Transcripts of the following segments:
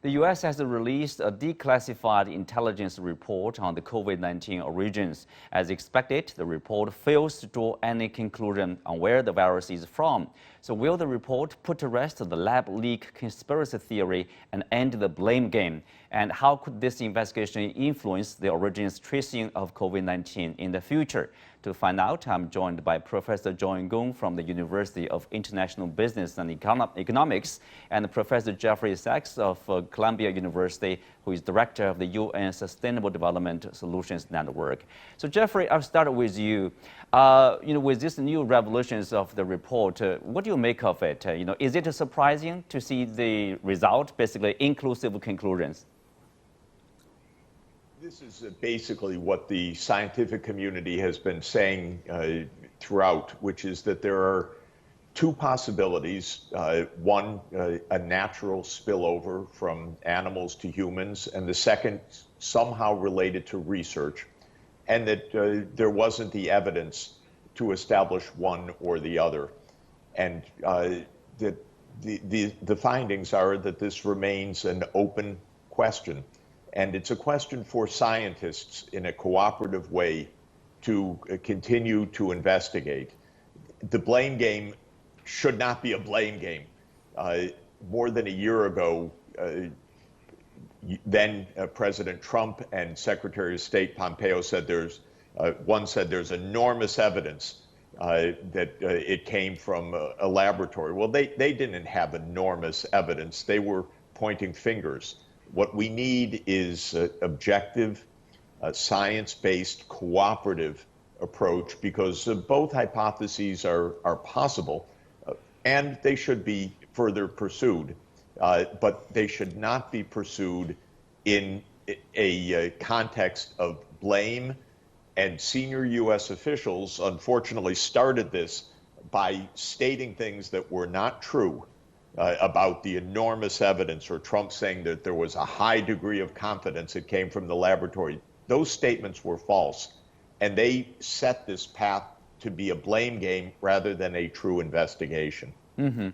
The U.S. has released a declassified intelligence report on the COVID-19 origins. As expected, the report fails to draw any conclusion on where the virus is from. So will the report put to rest the lab leak conspiracy theory and end the blame game? And how could this investigation influence the origins tracing of COVID-19 in the future? To find out, I'm joined by Professor John Gong from the University of International Business and Economics and Professor Jeffrey Sachs of Columbia University, who is Director of the UN Sustainable Development Solutions Network. So Jeffrey, I'll start with you. With these new revelations of the report, what do you make of it? Is it surprising to see the result, basically inclusive conclusions? This is basically what the scientific community has been saying throughout, which is that there are two possibilities. One, a natural spillover from animals to humans, and the second, somehow related to research, and that there wasn't the evidence to establish one or the other. And that the findings are that this remains an open question. And it's a question for scientists in a cooperative way to continue to investigate. The blame game should not be a blame game. More than a year ago, then President Trump and Secretary of State Pompeo said one said there's enormous evidence that it came from a laboratory. Well, they didn't have enormous evidence. They were pointing fingers. What we need is objective, science-based, cooperative approach, because both hypotheses are possible, and they should be further pursued. But they should not be pursued in a context of blame. And senior U.S. officials, unfortunately, started this by stating things that were not true. About the enormous evidence, or Trump saying that there was a high degree of confidence it came from the laboratory. Those statements were false, and they set this path to be a blame game rather than a true investigation. Mm-hmm.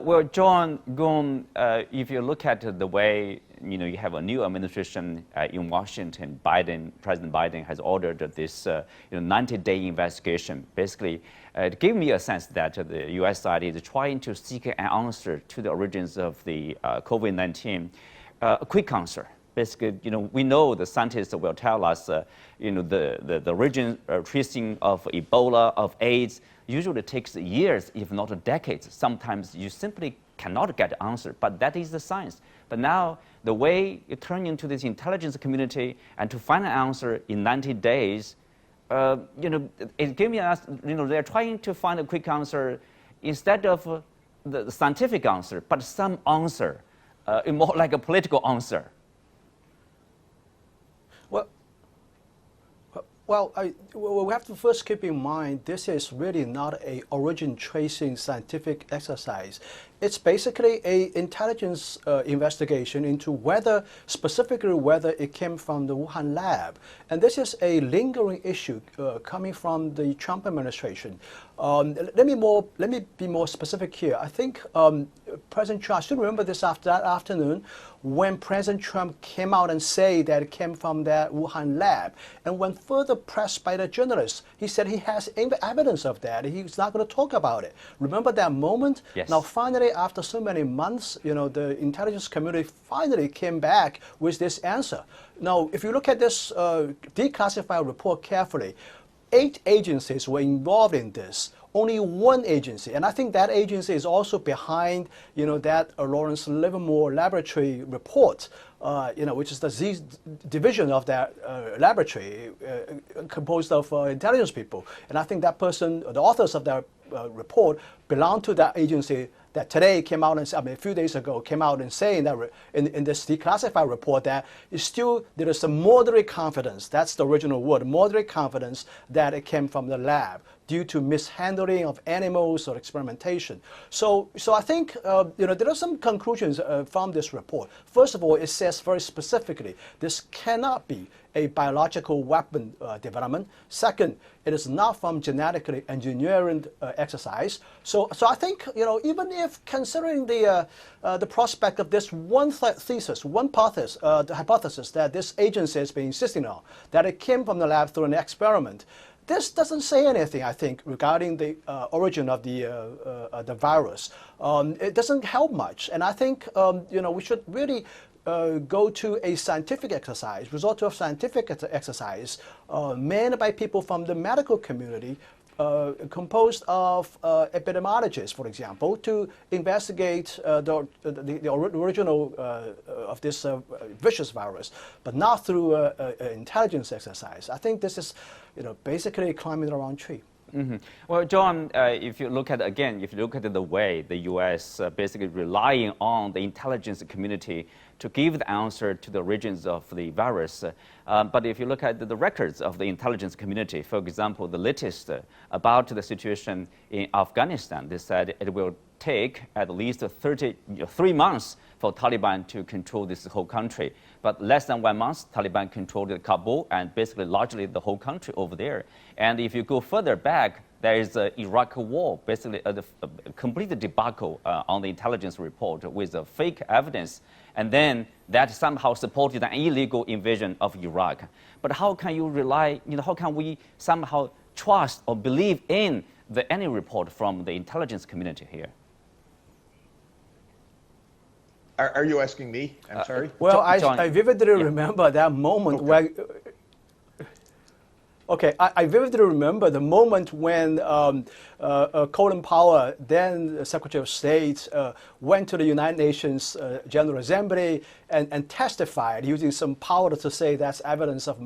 Well, John Gong, if you look at the way you have a new administration in Washington, President Biden has ordered this 90-day investigation. Basically, it gave me a sense that the U.S. side is trying to seek an answer to the origins of the COVID-19. A quick answer. Basically, we know the scientists will tell us, the origin tracing of Ebola, of AIDS, usually takes years, if not decades. Sometimes you simply cannot get an answer, but that is the science. But now, the way you turn into this intelligence community and to find an answer in 90 days, it gave me they're trying to find a quick answer instead of the scientific answer, but some answer, more like a political answer. Well, we have to first keep in mind this is really not an origin tracing scientific exercise. It's basically an intelligence investigation into specifically whether it came from the Wuhan lab. And this is a lingering issue coming from the Trump administration. Let me be more specific here. I think President Trump, I still remember this that afternoon when President Trump came out and said that it came from that Wuhan lab. And when further pressed by the journalists, he said he has evidence of that. He's not going to talk about it. Remember that moment? Yes. Now, finally, after so many months, the intelligence community finally came back with this answer. Now, if you look at this declassified report carefully, 8 agencies were involved in this. Only one agency, and I think that agency is also behind, that Lawrence Livermore laboratory report, which is the Z division of that laboratory, composed of intelligence people. And I think that person, the authors of that report, belong to that agency that today came out and, a few days ago, came out and saying that in this declassified report that there is a moderate confidence, that's the original word, moderate confidence that it came from the lab due to mishandling of animals or experimentation. So I think there are some conclusions from this report. First of all, it says says very specifically this cannot be a biological weapon development. Second, it is not from genetically engineering exercise. So I think, even if considering the prospect of this one thesis, one the hypothesis that this agency has been insisting on, that it came from the lab through an experiment, this doesn't say anything, I think, regarding the origin of the virus. It doesn't help much, and I think we should really go to a scientific exercise, resort to a scientific exercise manned by people from the medical community, composed of epidemiologists, for example, to investigate the original of this vicious virus, but not through an intelligence exercise. I think this is, basically climbing the wrong tree. Mm-hmm. Well, John, if you look at the way the U.S. Basically relying on the intelligence community to give the answer to the origins of the virus, but if you look at the records of the intelligence community, for example, the latest about the situation in Afghanistan, they said it will take at least 3 months for Taliban to control this whole country. But less than 1 month, Taliban controlled Kabul and basically largely the whole country over there. And if you go further back, there is the Iraq war, basically a complete debacle on the intelligence report with fake evidence. And then that somehow supported an illegal invasion of Iraq. But how can you rely, how can we somehow trust or believe in any report from the intelligence community here? Are you asking me? I'm sorry. Well, John, I vividly remember that moment where. Okay, I vividly remember the moment when Colin Powell, then Secretary of State, went to the United Nations General Assembly and testified using some power to say that's evidence of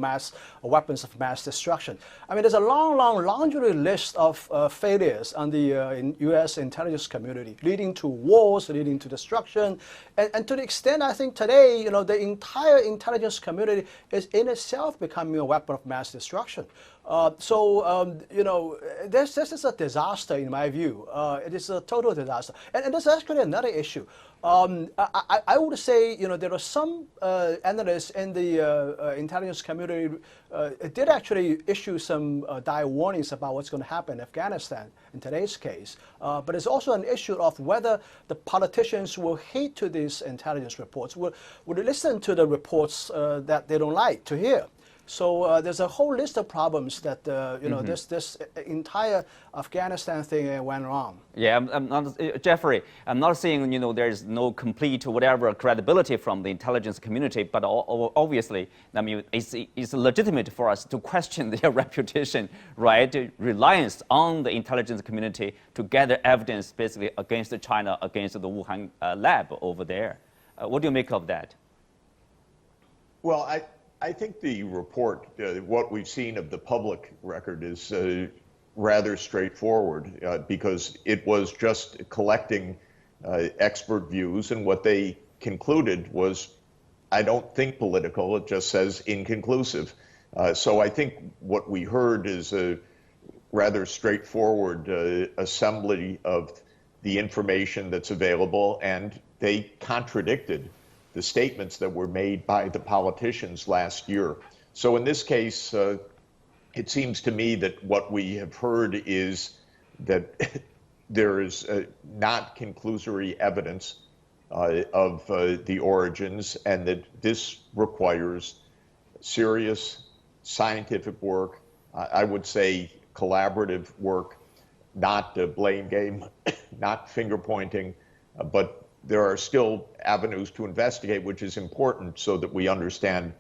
weapons of mass destruction. I mean, there's a long laundry list of failures on the U.S. intelligence community, leading to wars, leading to destruction, and to the extent I think today, the entire intelligence community is in itself becoming a weapon of mass destruction. This is a disaster in my view. It is a total disaster. And there's actually another issue. I would say, there are some analysts in the intelligence community did actually issue some dire warnings about what's going to happen in Afghanistan in today's case. But it's also an issue of whether the politicians will heed to these intelligence reports, will listen to the reports that they don't like to hear. So there's a whole list of problems that this entire Afghanistan thing went wrong. Yeah, I'm not, Jeffrey, I'm not saying there's no complete whatever credibility from the intelligence community, but obviously, I mean, it's legitimate for us to question their reputation, right? Reliance on the intelligence community to gather evidence basically against China, against the Wuhan lab over there. What do you make of that? Well, I think the report, what we've seen of the public record is rather straightforward because it was just collecting expert views, and what they concluded was, I don't think political, it just says inconclusive. So I think what we heard is a rather straightforward assembly of the information that's available, and they contradicted the statements that were made by the politicians last year. So in this case, it seems to me that what we have heard is that there is not conclusory evidence of the origins, and that this requires serious scientific work, I would say collaborative work, not a blame game, not finger pointing, but there are still avenues to investigate, which is important so that we understand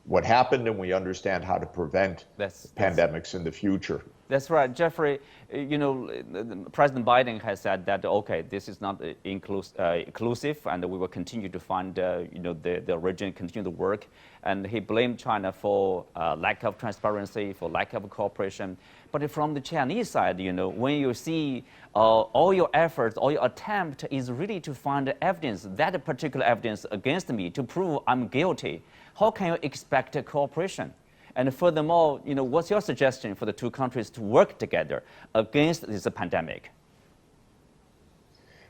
what happened and we understand how to prevent pandemics in the future. That's right, Jeffrey. President Biden has said that, okay, this is not inclusive, and we will continue to find, the origin, continue the work. And he blamed China for lack of transparency, for lack of cooperation. But from the Chinese side, when you see all your efforts, all your attempt is really to find evidence, that particular evidence against me to prove I'm guilty, how can you expect cooperation? And furthermore, what's your suggestion for the two countries to work together against this pandemic?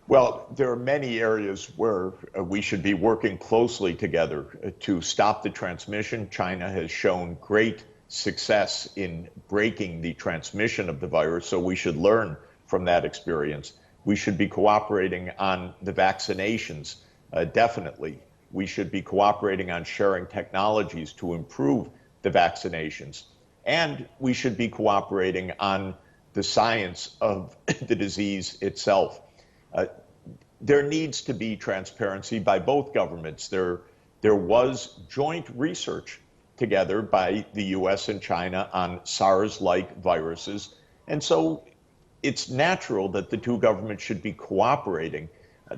Well, there are many areas where we should be working closely together to stop the transmission. China has shown great success in breaking the transmission of the virus, so we should learn from that experience. We should be cooperating on the vaccinations, definitely. We should be cooperating on sharing technologies to improve the vaccinations. And we should be cooperating on the science of the disease itself. There needs to be transparency by both governments. There was joint research together by the US and China on SARS-like viruses. And so it's natural that the two governments should be cooperating,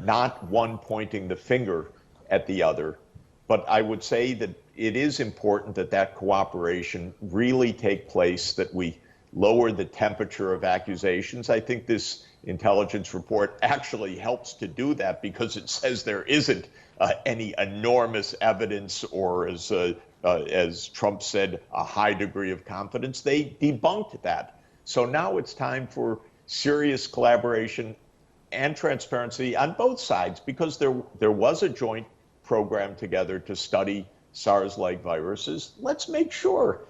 not one pointing the finger at the other. But I would say that it is important that that cooperation really take place, that we lower the temperature of accusations. I think this intelligence report actually helps to do that because it says there isn't any enormous evidence or, as Trump said, a high degree of confidence. They debunked that. So now it's time for serious collaboration and transparency on both sides, because there was a joint program together to study SARS-like viruses. Let's make sure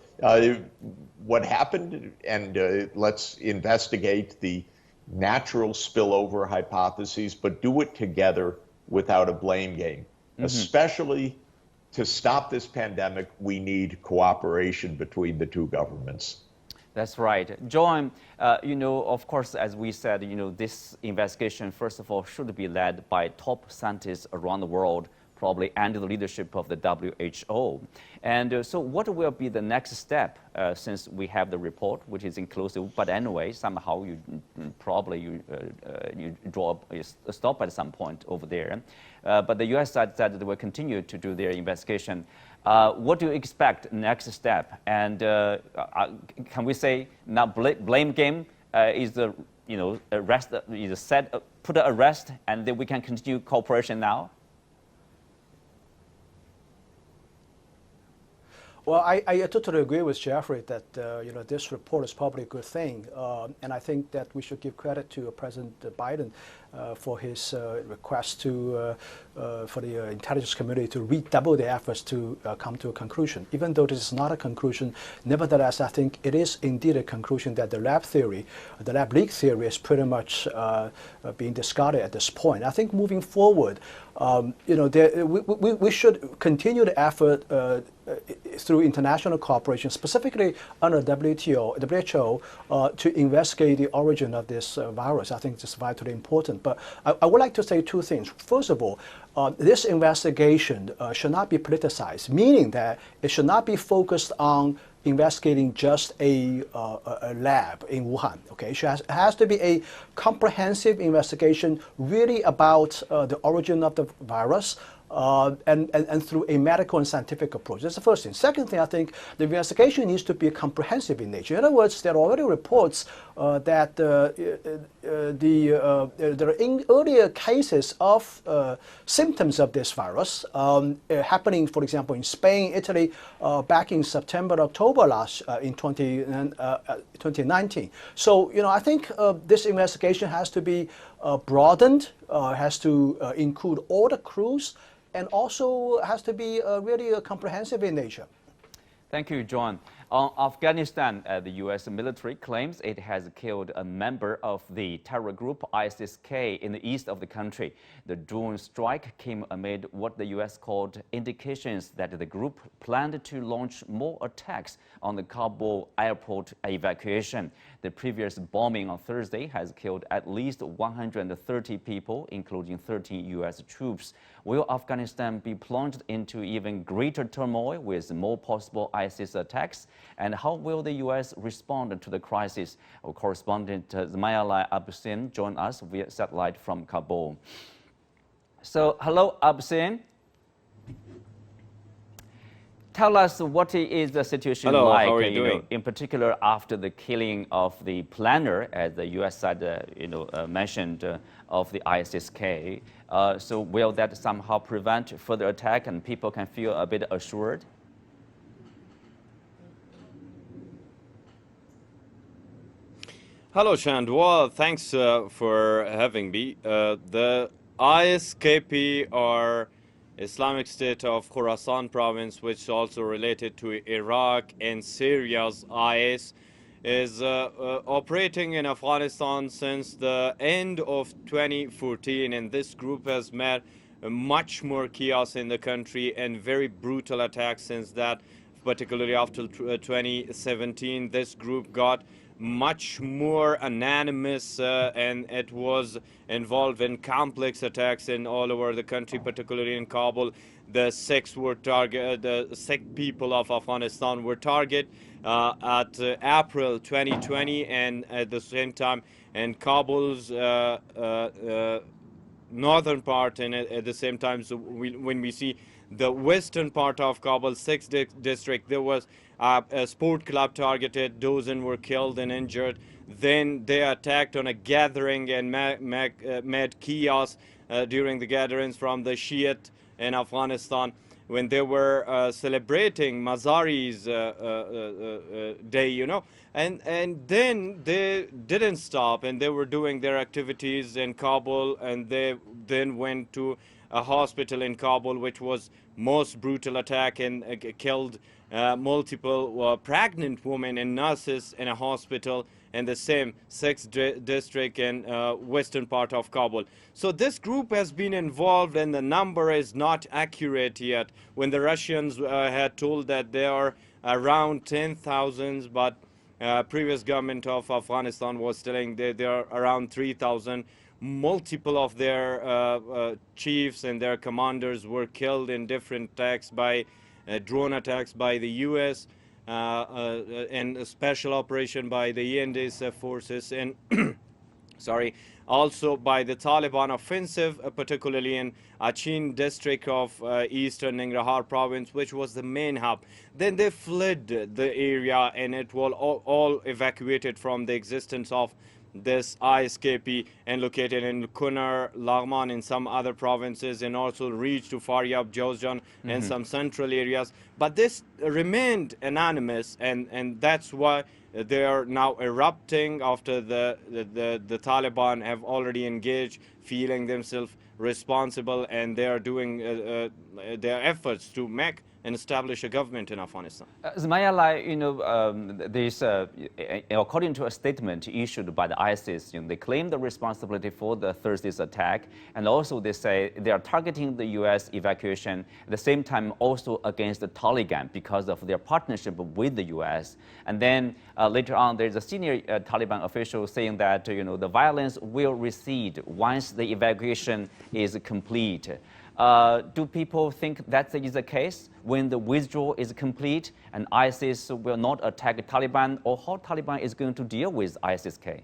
what happened, and let's investigate the natural spillover hypotheses, but do it together without a blame game. Especially to stop this pandemic, we need cooperation between the two governments. That's right. John, of course, as we said, this investigation, first of all, should be led by top scientists around the world, probably under the leadership of the WHO. And so what will be the next step since we have the report, which is inclusive, but anyway, somehow you draw a stop at some point over there. But the US side said they will continue to do their investigation. What do you expect next step? And can we say now blame game is the arrest, is set, put an arrest, and then we can continue cooperation now? Well, I totally agree with Jeffrey that this report is probably a good thing, and I think that we should give credit to President Biden for his request for the intelligence community to redouble their efforts to come to a conclusion. Even though this is not a conclusion, nevertheless, I think it is indeed a conclusion that the lab leak theory is pretty much being discarded at this point. I think moving forward, we should continue the effort through international cooperation, specifically under WHO, to investigate the origin of this virus. I think it's vitally important. But I would like to say two things. First of all, this investigation should not be politicized, meaning that it should not be focused on investigating just a lab in Wuhan. Okay, it has to be a comprehensive investigation, really about the origin of the virus, and through a medical and scientific approach. That's the first thing. Second thing, I think the investigation needs to be comprehensive in nature. In other words, there are already reports that there are earlier cases of symptoms of this virus happening, for example, in Spain, Italy, back in September, October in 2019. So, I think this investigation has to be broadened, has to include all the crews, and also has to be really comprehensive in nature. Thank you, John. On Afghanistan, the U.S. military claims it has killed a member of the terror group ISIS-K in the east of the country. The drone strike came amid what the U.S. called indications that the group planned to launch more attacks on the Kabul airport evacuation. The previous bombing on Thursday has killed at least 130 people, including 13 U.S. troops. Will Afghanistan be plunged into even greater turmoil with more possible ISIS attacks? And how will the U.S. respond to the crisis? Our correspondent Zmayala Absin joined us via satellite from Kabul. So, hello, Absin. Tell us what is the situation like, how are you doing? In particular after the killing of the planner, as the U.S. side, mentioned, of the ISIS-K. So will that somehow prevent further attack and people can feel a bit assured? Hello, Chandwa. Thanks for having me. The ISKP, or Islamic State of Khorasan province, which is also related to Iraq and Syria's IS, is operating in Afghanistan since the end of 2014, and this group has met much more chaos in the country and very brutal attacks since that, particularly after 2017. This group got much more anonymous, and it was involved in complex attacks in all over the country, particularly in Kabul. The Sikh people of Afghanistan were target at April 2020, and at the same time in Kabul's northern part, and at the same time, so when we see the western part of Kabul, 6th district, there was a sport club targeted, dozen were killed and injured. Then they attacked on a gathering and made chaos during the gatherings from the Shiite in Afghanistan when they were celebrating Mazari's day, you know. And then they didn't stop, and they were doing their activities in Kabul, and they then went to a hospital in Kabul, which was most brutal attack, and killed multiple pregnant women and nurses in a hospital in the same 6th district in western part of Kabul. So this group has been involved, and the number is not accurate yet. When the Russians had told that there are around 10,000, but previous government of Afghanistan was telling that there are around 3,000. Multiple of their chiefs and their commanders were killed in different attacks by drone attacks by the U.S. And a special operation by the ENDS forces, and sorry, also by the Taliban offensive, particularly in Achin district of eastern Nangarhar province, which was the main hub. Then they fled the area, and it was all evacuated from the existence of this ISKP, and located in Kunar, Laghman, and some other provinces, and also reached to Faryab, Jowzjan, and some central areas. But this remained anonymous, and that's why they are now erupting after the Taliban have already engaged, feeling themselves responsible, and they are doing their efforts to make and establish a government in Afghanistan. Zmayala, according to a statement issued by the ISIS, they claim the responsibility for the Thursday's attack, and also they say they are targeting the U.S. evacuation at the same time also against the Taliban because of their partnership with the U.S. And then later on, there's a senior Taliban official saying that the violence will recede once the evacuation is complete. Do people think that is the case when the withdrawal is complete and ISIS will not attack Taliban, or how Taliban is going to deal with ISIS-K?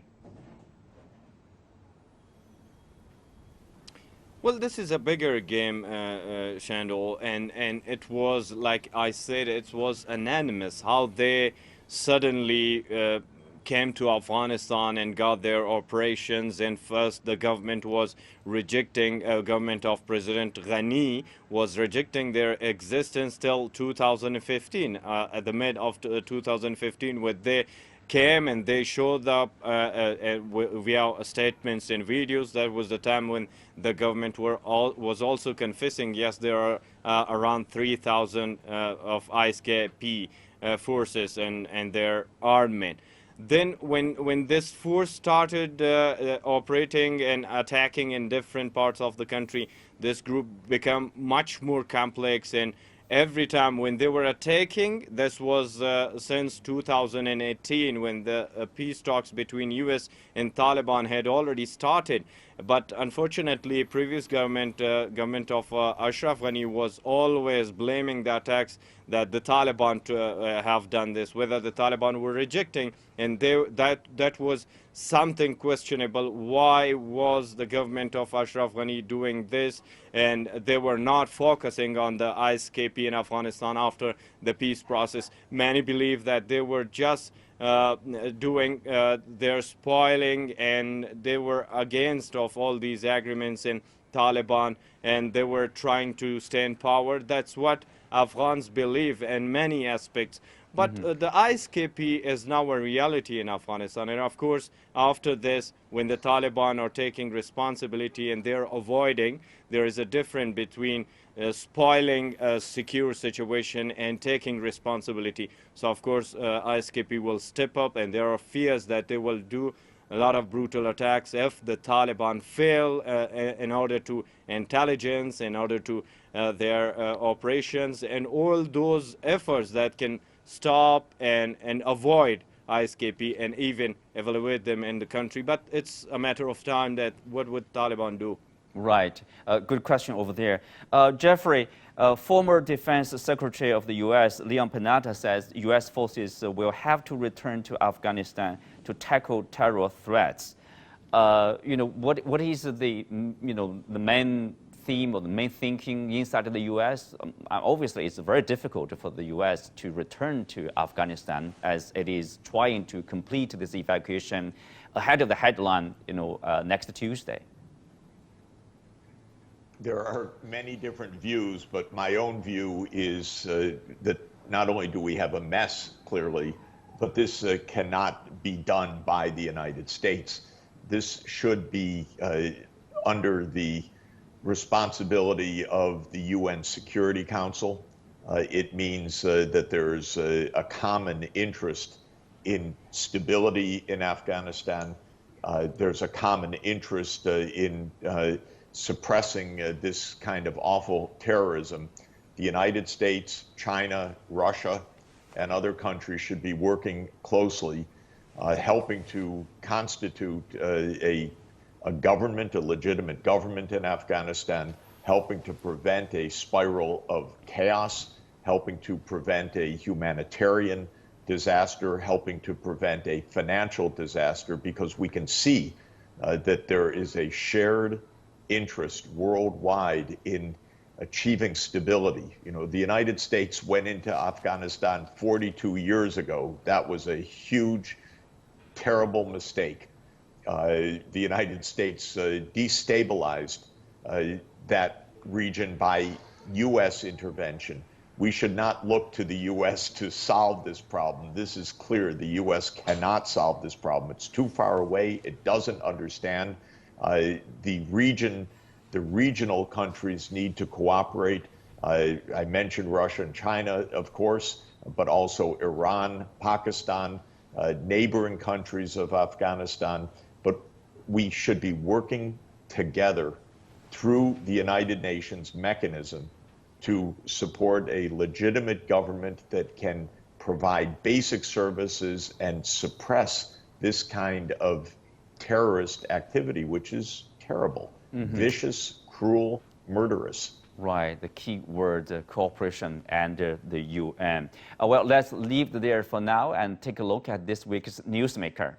Well, this is a bigger game, Shandol, and it was, like I said, it was anonymous how they suddenly came to Afghanistan and got their operations. And first the government was rejecting, government of President Ghani was rejecting their existence till 2015, at the mid of 2015, when they came and they showed up via statements and videos. That was the time when the government was also confessing, yes, there are around 3,000 of ISKP forces and their armament. Then when this force started operating and attacking in different parts of the country, this group became much more complex, and every time when they were attacking, this was since 2018, when the peace talks between US and Taliban had already started. But unfortunately, previous government of Ashraf Ghani was always blaming the attacks that the Taliban have done this, whether the Taliban were rejecting, and that was something questionable. Why was the government of Ashraf Ghani doing this? And they were not focusing on the ISKP in Afghanistan after the peace process. Many believe that they were just doing their spoiling, and they were against of all these agreements and Taliban, and they were trying to stay in power. That's what Afghans believe in many aspects. But the ISKP is now a reality in Afghanistan. And of course, after this, when the Taliban are taking responsibility and they're avoiding, there is a difference between spoiling a secure situation and taking responsibility. So of course, ISKP will step up, and there are fears that they will do a lot of brutal attacks if the Taliban fail in order to intelligence, in order to their operations, and all those efforts that can stop and avoid ISKP and even evaluate them in the country. But it's a matter of time that what would Taliban do? Right. Good question over there. Jeffrey, former Defense Secretary of the U.S., Leon Panetta, says U.S. forces will have to return to Afghanistan to tackle terror threats. What is the main theme or the main thinking inside of the U.S.? Obviously, it's very difficult for the U.S. to return to Afghanistan as it is trying to complete this evacuation ahead of the headline, next Tuesday. There are many different views, but my own view is that not only do we have a mess, clearly, but this cannot be done by the United States. This should be under the responsibility of the UN Security Council. It means that there's a common interest in stability in Afghanistan. There's a common interest in suppressing this kind of awful terrorism. The United States, China, Russia, and other countries should be working closely, helping to constitute a government, a legitimate government in Afghanistan, helping to prevent a spiral of chaos, helping to prevent a humanitarian disaster, helping to prevent a financial disaster, because we can see that there is a shared interest worldwide in achieving stability. The United States went into Afghanistan 42 years ago. That was a huge, terrible mistake. The United States destabilized that region by U.S. intervention. We should not look to the U.S. to solve this problem. This is clear. The U.S. cannot solve this problem. It's too far away. It doesn't understand. The regional countries need to cooperate. I mentioned Russia and China, of course, but also Iran, Pakistan, neighboring countries of Afghanistan. But we should be working together through the United Nations mechanism to support a legitimate government that can provide basic services and suppress this kind of terrorist activity, which is terrible, vicious, cruel, murderous. Right, the key word, cooperation and the UN. Well, let's leave there for now and take a look at this week's Newsmaker.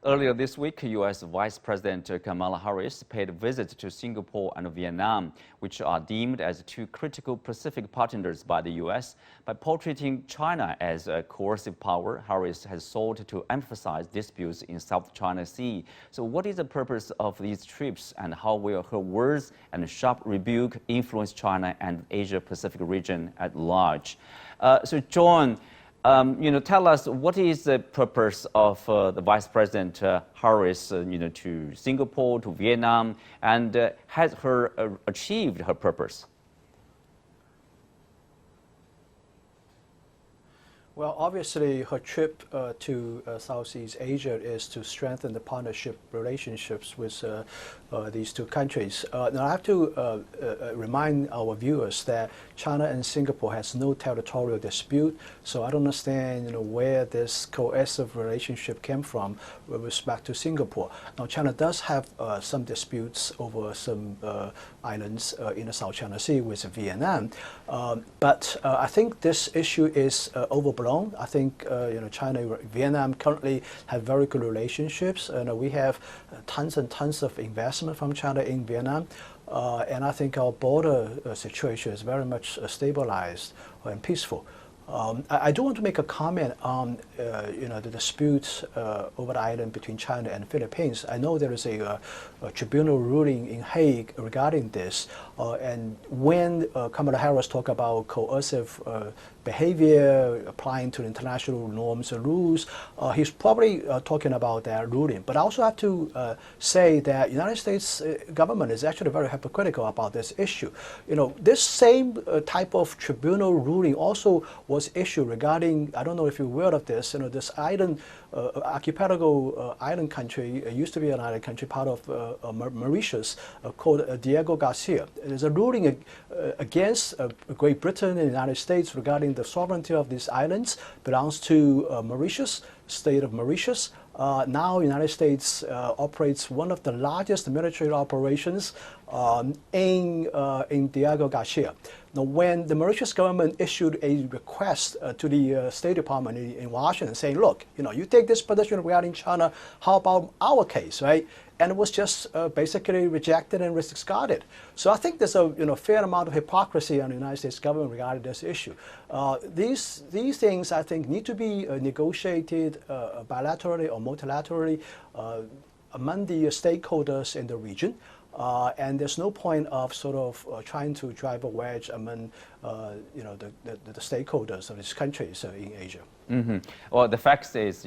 Earlier this week, U.S. Vice President Kamala Harris paid a visit to Singapore and Vietnam, which are deemed as two critical Pacific partners by the U.S. By portraying China as a coercive power, Harris has sought to emphasize disputes in South China Sea. So what is the purpose of these trips, and how will her words and sharp rebuke influence China and the Asia-Pacific region at large? So John, tell us what is the purpose of the Vice President Harris, to Singapore, to Vietnam, and has her achieved her purpose? Well, obviously, her trip to Southeast Asia is to strengthen the partnership relationships with these two countries. Now, I have to remind our viewers that China and Singapore has no territorial dispute, so I don't understand, where this coercive relationship came from with respect to Singapore. Now, China does have some disputes over some islands in the South China Sea with Vietnam, but I think this issue is overblown. I think China and Vietnam currently have very good relationships, and we have tons and tons of investment from China in Vietnam, and I think our border situation is very much stabilized and peaceful. I do want to make a comment on the disputes over the island between China and Philippines. I know there is a tribunal ruling in Hague regarding this, and when Kamala Harris talked about coercive behavior applying to international norms and rules, he's probably talking about that ruling. But I also have to say that the United States government is actually very hypocritical about this issue. This same type of tribunal ruling also was issued regarding, I don't know if you're aware of this, this island, archipelago island country, used to be an island country, part of Mauritius, called Diego Garcia. There's a ruling against Great Britain and the United States regarding the sovereignty of these islands, belongs to Mauritius, state of Mauritius. Now, the United States operates one of the largest military operations in Diego Garcia. Now, when the Mauritius government issued a request to the State Department in Washington saying, look, you take this position regarding China, how about our case, right? And it was just basically rejected and discarded. So I think there's a fair amount of hypocrisy on the United States government regarding this issue. These things, I think, need to be negotiated bilaterally or multilaterally among the stakeholders in the region. And there's no point of sort of trying to drive a wedge among the stakeholders of these countries in Asia. Mm-hmm. Well, the fact is,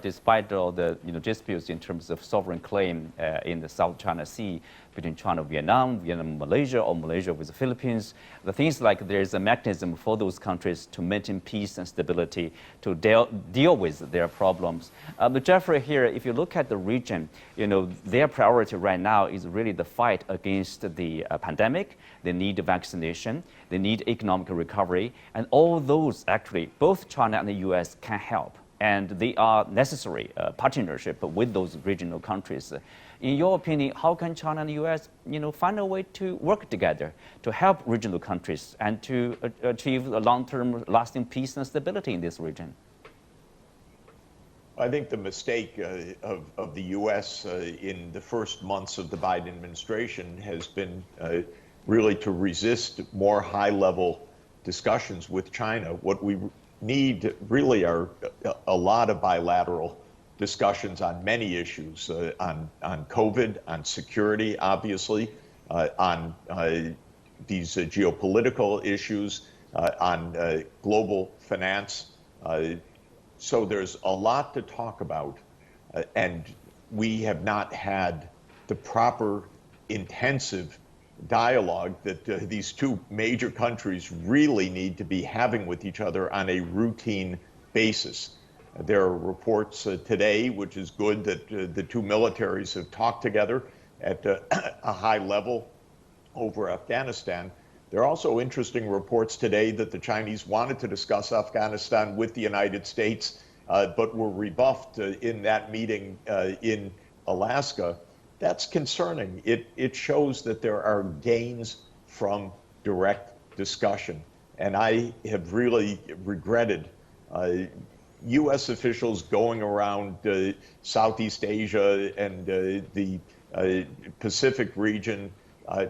despite all the disputes in terms of sovereign claim in the South China Sea between China and Vietnam, Vietnam, Malaysia, or Malaysia with the Philippines, the things like there's a mechanism for those countries to maintain peace and stability, to deal with their problems. But Jeffrey, here, if you look at the region, their priority right now is really the fight against the pandemic. They need vaccination, they need economic recovery, and all those actually, both China and the U.S. can help. And they are necessary partnership with those regional countries. In your opinion, how can China and the U.S. find a way to work together to help regional countries and to achieve a long-term lasting peace and stability in this region? I think the mistake of the U.S. In the first months of the Biden administration has been really to resist more high-level discussions with China. What we need really are a lot of bilateral discussions on many issues, on COVID, on security, obviously, on these geopolitical issues, on global finance. So there's a lot to talk about, and we have not had the proper intensive dialogue that these two major countries really need to be having with each other on a routine basis. There are reports today, which is good, that the two militaries have talked together at a high level over Afghanistan. There are also interesting reports today that the Chinese wanted to discuss Afghanistan with the United States, but were rebuffed in that meeting in Alaska. That's concerning. It shows that there are gains from direct discussion. And I have really regretted U.S. officials going around Southeast Asia and the Pacific region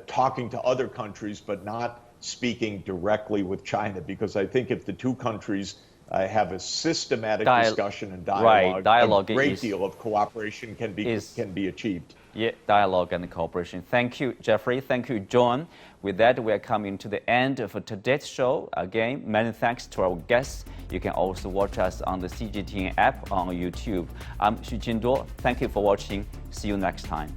talking to other countries, but not speaking directly with China, because I think if the two countries have a systematic discussion and dialogue, a great deal of cooperation can be achieved. Yeah, dialogue and cooperation. Thank you, Jeffrey. Thank you, John. With that, we are coming to the end of today's show. Again, many thanks to our guests. You can also watch us on the CGTN app on YouTube. I'm Xu Jinduo. Thank you for watching. See you next time.